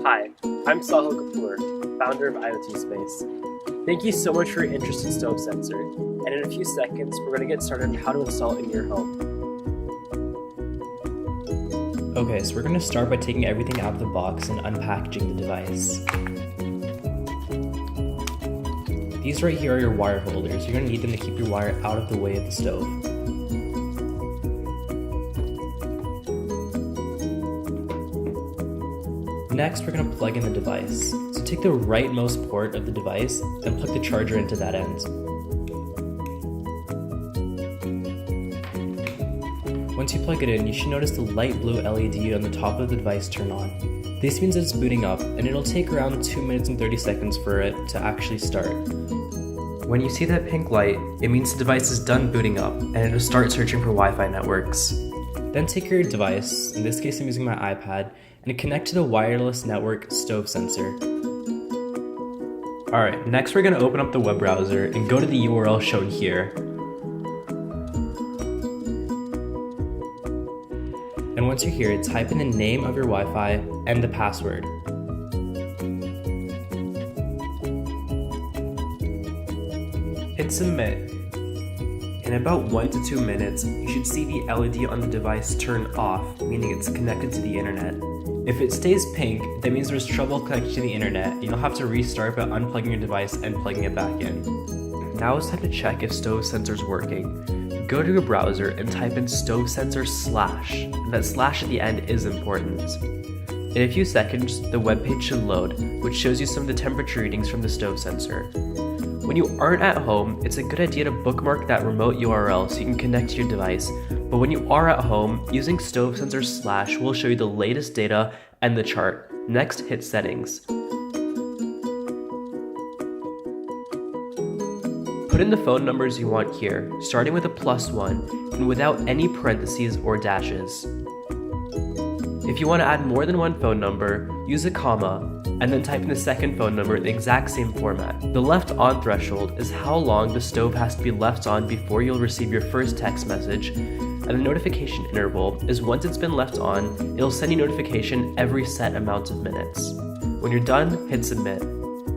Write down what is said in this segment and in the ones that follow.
Hi, I'm Sahil Kapur, founder of IoT Space. Thank you so much for your interest in StoveSensor, and in a few seconds, we're going to get started on how to install it in your home. Okay, so we're going to start by taking everything out of the box and unpackaging the device. These right here are your wire holders. You're going to need them to keep your wire out of the way of the stove. Next, we're going to plug in the device. So take the rightmost port of the device and plug the charger into that end. Once you plug it in, you should notice the light blue LED on the top of the device turn on. This means that it's booting up, and it'll take around 2 minutes and 30 seconds for it to actually start. When you see that pink light, it means the device is done booting up, and it'll start searching for Wi-Fi networks. Then take your device, in this case I'm using my iPad, and connect to the wireless network StoveSensor. Alright, next we're going to open up the web browser and go to the URL shown here. And once you're here, type in the name of your Wi-Fi and the password. Hit submit. In about 1 to 2 minutes, you should see the LED on the device turn off, meaning it's connected to the internet. If it stays pink, that means there's trouble connecting to the internet, and you'll have to restart by unplugging your device and plugging it back in. Now it's time to check if StoveSensor is working. Go to your browser and type in StoveSensor /, and that slash at the end is important. In a few seconds, the web page should load, which shows you some of the temperature readings from the StoveSensor. When you aren't at home, it's a good idea to bookmark that remote URL so you can connect to your device, but when you are at home, using StoveSensor / will show you the latest data and the chart. Next, hit Settings. Put in the phone numbers you want here, starting with a +1 and without any parentheses or dashes. If you want to add more than one phone number, use a comma, and then type in the second phone number in the exact same format. The left on threshold is how long the stove has to be left on before you'll receive your first text message, and the notification interval is once it's been left on, it'll send you notification every set amount of minutes. When you're done, hit submit.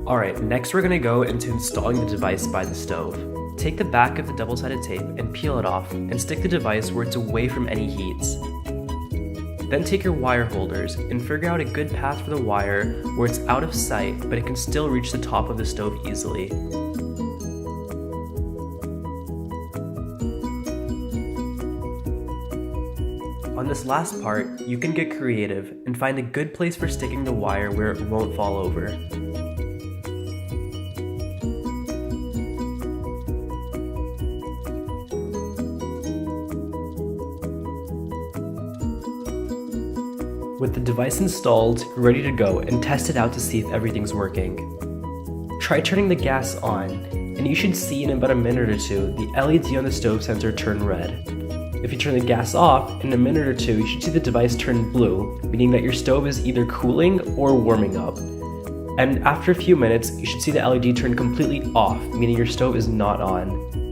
Alright, next we're going to go into installing the device by the stove. Take the back of the double-sided tape and peel it off, and stick the device where it's away from any heat. Then take your wire holders and figure out a good path for the wire where it's out of sight, but it can still reach the top of the stove easily. On this last part, you can get creative and find a good place for sticking the wire where it won't fall over. With the device installed, you're ready to go and test it out to see if everything's working. Try turning the gas on, and you should see in about a minute or two the LED on the StoveSensor turn red. If you turn the gas off, in a minute or two you should see the device turn blue, meaning that your stove is either cooling or warming up. And after a few minutes, you should see the LED turn completely off, meaning your stove is not on.